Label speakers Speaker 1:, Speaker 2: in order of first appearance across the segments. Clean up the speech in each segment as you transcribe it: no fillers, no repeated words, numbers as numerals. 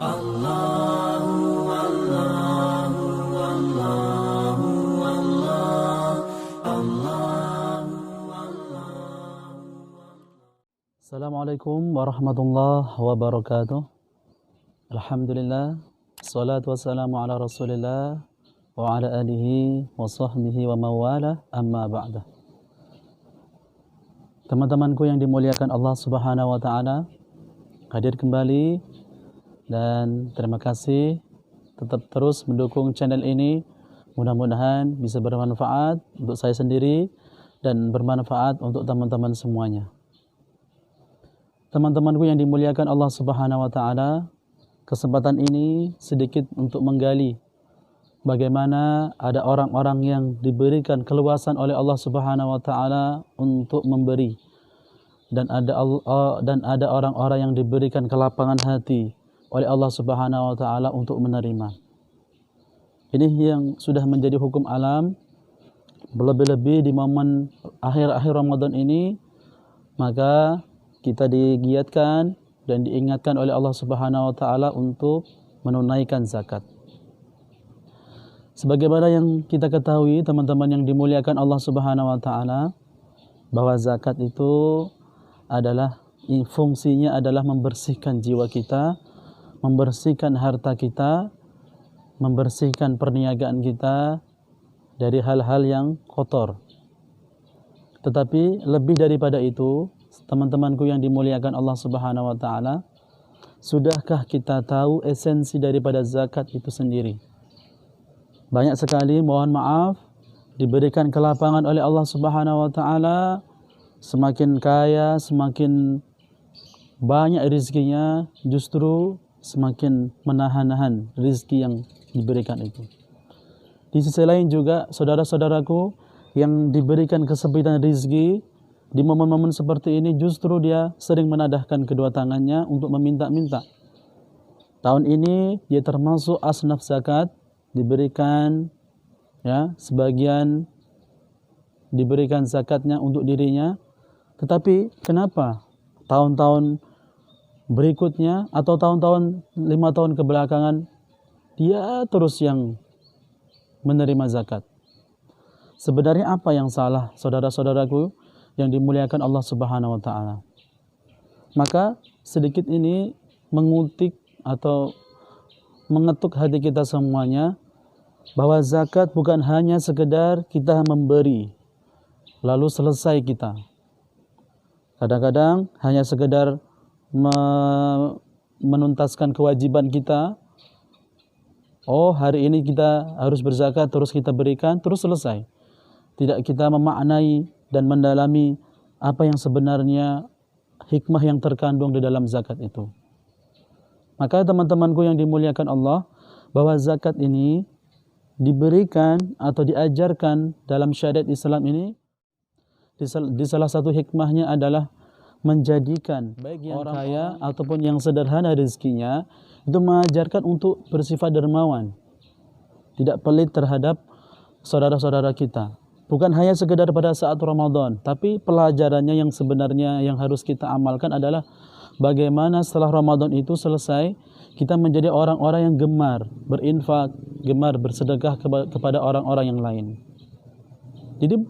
Speaker 1: Assalamualaikum warahmatullahi wabarakatuh. Alhamdulillah, salatu wassalamu ala rasulillah wa ala alihi wa sahbihi wa mawala, amma ba'da. Teman-temanku yang dimuliakan Allah Subhanahu wa ta'ala, hadir kembali dan terima kasih tetap terus mendukung channel ini. Mudah-mudahan bisa bermanfaat untuk saya sendiri dan bermanfaat untuk teman-teman semuanya. Teman-temanku yang dimuliakan Allah Subhanahu wa ta'ala, kesempatan ini sedikit untuk menggali bagaimana ada orang-orang yang diberikan keluasan oleh Allah Subhanahu wa ta'ala untuk memberi, dan ada orang-orang yang diberikan kelapangan hati oleh Allah Subhanahu wa ta'ala untuk menerima. Ini yang sudah menjadi hukum alam, lebih-lebih di momen akhir-akhir Ramadan ini, maka kita digiatkan dan diingatkan oleh Allah Subhanahu wa ta'ala untuk menunaikan zakat. Sebagaimana yang kita ketahui, teman-teman yang dimuliakan Allah Subhanahu wa ta'ala, bahwa zakat itu adalah fungsinya adalah membersihkan jiwa kita, membersihkan harta kita, membersihkan perniagaan kita dari hal-hal yang kotor. Tetapi lebih daripada itu, teman-temanku yang dimuliakan Allah Subhanahu wa ta'ala, sudahkah kita tahu esensi daripada zakat itu sendiri? Banyak sekali, mohon maaf, diberikan kelapangan oleh Allah Subhanahu wa ta'ala, semakin kaya, semakin banyak rizkinya, justru semakin menahan-nahan rizki yang diberikan itu. Di sisi lain juga, saudara-saudaraku yang diberikan kesempitan rizki, di momen-momen seperti ini justru dia sering menadahkan kedua tangannya untuk meminta-minta. Tahun ini dia termasuk asnaf zakat, diberikan sebagian diberikan zakatnya untuk dirinya. Tetapi kenapa tahun-tahun berikutnya atau tahun-tahun 5 tahun kebelakangan dia terus yang menerima zakat? Sebenarnya apa yang salah, saudara-saudaraku yang dimuliakan Allah Subhanahu wa ta'ala? Maka sedikit ini mengutik atau mengetuk hati kita semuanya, bahwa zakat bukan hanya sekedar kita memberi lalu selesai kita. Kadang-kadang hanya sekedar menuntaskan kewajiban kita. Oh, hari ini kita harus berzakat, terus kita berikan, terus selesai. Tidak kita memaknai dan mendalami apa yang sebenarnya hikmah yang terkandung di dalam zakat itu. Maka teman-temanku yang dimuliakan Allah, bahwa zakat ini diberikan atau diajarkan dalam syariat Islam ini, di salah satu hikmahnya adalah menjadikan baik yang orang kaya ataupun yang sederhana rezekinya itu mengajarkan untuk bersifat dermawan, tidak pelit terhadap saudara-saudara kita. Bukan hanya sekedar pada saat Ramadan, tapi pelajarannya yang sebenarnya yang harus kita amalkan adalah bagaimana setelah Ramadan itu selesai, kita menjadi orang-orang yang gemar berinfak, gemar bersedekah kepada orang-orang yang lain. Jadi,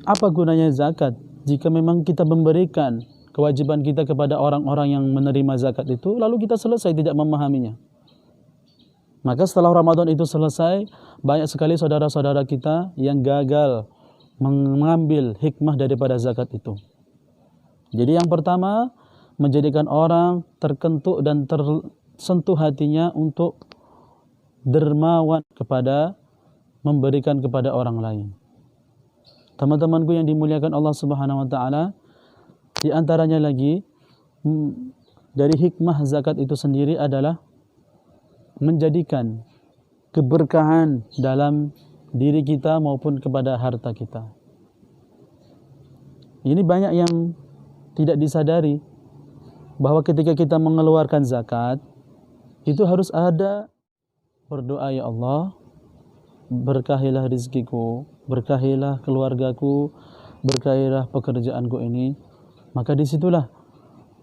Speaker 1: apa gunanya zakat jika memang kita memberikan kewajiban kita kepada orang-orang yang menerima zakat itu, lalu kita selesai tidak memahaminya? Maka setelah Ramadan itu selesai, banyak sekali saudara-saudara kita yang gagal mengambil hikmah daripada zakat itu. Jadi yang pertama, menjadikan orang terkentuk dan tersentuh hatinya untuk dermawan kepada memberikan kepada orang lain. Teman-temanku yang dimuliakan Allah Subhanahu wa ta'ala, di antaranya lagi dari hikmah zakat itu sendiri adalah menjadikan keberkahan dalam diri kita maupun kepada harta kita. Ini banyak yang tidak disadari, bahwa ketika kita mengeluarkan zakat, itu harus ada berdoa, ya Allah, berkahilah rizkiku, berkahilah keluargaku, berkahilah pekerjaanku ini. Maka disitulah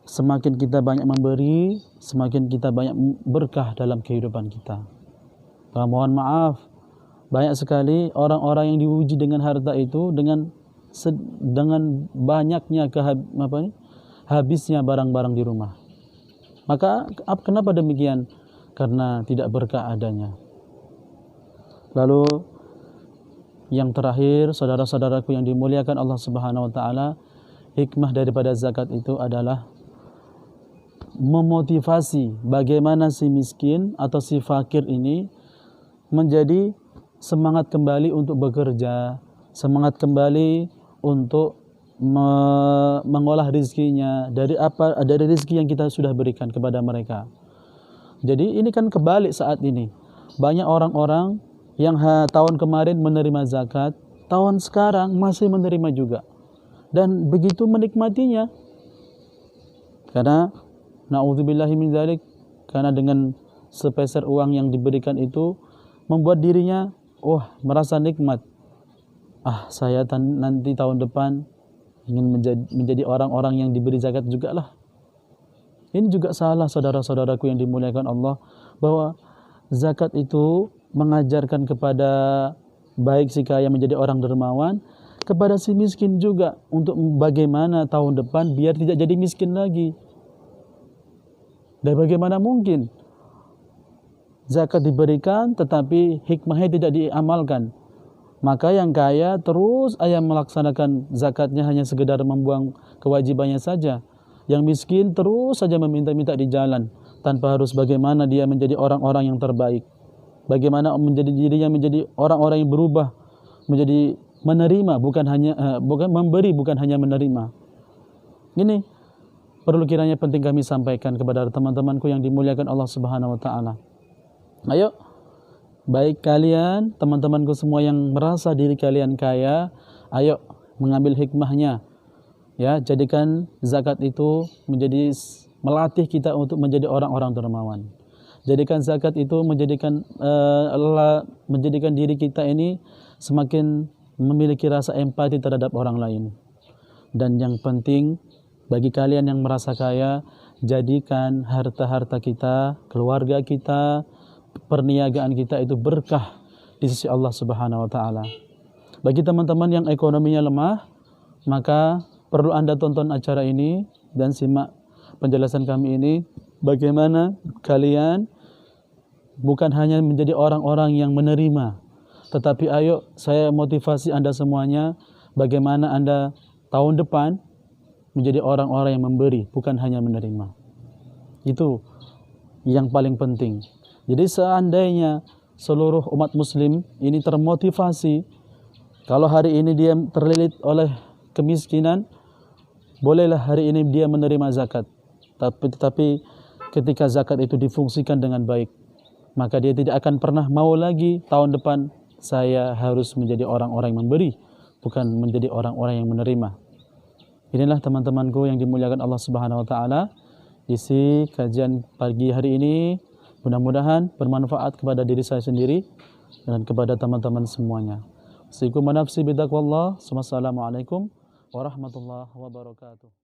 Speaker 1: semakin kita banyak memberi, semakin kita banyak berkah dalam kehidupan kita. Mohon maaf, banyak sekali orang-orang yang diuji dengan harta itu dengan banyaknya habisnya barang-barang di rumah. Maka kenapa demikian? Karena tidak berkah adanya. Lalu yang terakhir, saudara-saudaraku yang dimuliakan Allah Subhanahu wa taala, hikmah daripada zakat itu adalah memotivasi bagaimana si miskin atau si fakir ini menjadi semangat kembali untuk bekerja, semangat kembali untuk mengolah rizkinya dari rizki yang kita sudah berikan kepada mereka. Jadi ini kan kebalik saat ini. Banyak orang-orang yang tahun kemarin menerima zakat, tahun sekarang masih menerima juga. Dan begitu menikmatinya. Karena na'udzubillahi min dzalik, karena dengan sepeser uang yang diberikan itu membuat dirinya merasa nikmat. Saya nanti tahun depan ingin menjadi orang-orang yang diberi zakat juga lah. Ini juga salah, saudara-saudaraku yang dimuliakan Allah, bahwa zakat itu mengajarkan kepada baik si kaya menjadi orang dermawan, kepada si miskin juga untuk bagaimana tahun depan biar tidak jadi miskin lagi. Dan bagaimana mungkin zakat diberikan tetapi hikmahnya tidak diamalkan? Maka yang kaya terus melaksanakan zakatnya hanya sekedar membuang kewajibannya saja. Yang miskin terus saja meminta-minta di jalan tanpa harus bagaimana dia menjadi orang-orang yang terbaik. Bagaimana dirinya menjadi orang-orang yang berubah, menjadi menerima bukan memberi, bukan hanya menerima. Ini perlu kiranya penting kami sampaikan kepada teman-temanku yang dimuliakan Allah Subhanahu wa taala. Ayo, baik kalian, teman-temanku semua yang merasa diri kalian kaya, ayo mengambil hikmahnya. Ya, jadikan zakat itu melatih kita untuk menjadi orang-orang dermawan. Jadikan zakat itu menjadikan diri kita ini semakin memiliki rasa empati terhadap orang lain. Dan yang penting bagi kalian yang merasa kaya, jadikan harta-harta kita, keluarga kita, perniagaan kita itu berkah di sisi Allah Subhanahu wa taala. Bagi teman-teman yang ekonominya lemah, maka perlu Anda tonton acara ini dan simak penjelasan kami ini, bagaimana kalian bukan hanya menjadi orang-orang yang menerima, tetapi ayo saya motivasi Anda semuanya, bagaimana Anda tahun depan menjadi orang-orang yang memberi, bukan hanya menerima. Itu yang paling penting. Jadi seandainya seluruh umat muslim ini termotivasi, kalau hari ini dia terlilit oleh kemiskinan, bolehlah hari ini dia menerima zakat. Tetapi ketika zakat itu difungsikan dengan baik, maka dia tidak akan pernah mau lagi tahun depan saya harus menjadi orang-orang yang memberi, bukan menjadi orang-orang yang menerima. Inilah teman-temanku yang dimuliakan Allah Subhanahu wa taala, isi kajian pagi hari ini. Mudah-mudahan bermanfaat kepada diri saya sendiri dan kepada teman-teman semuanya. Assalamualaikum warahmatullahi wabarakatuh.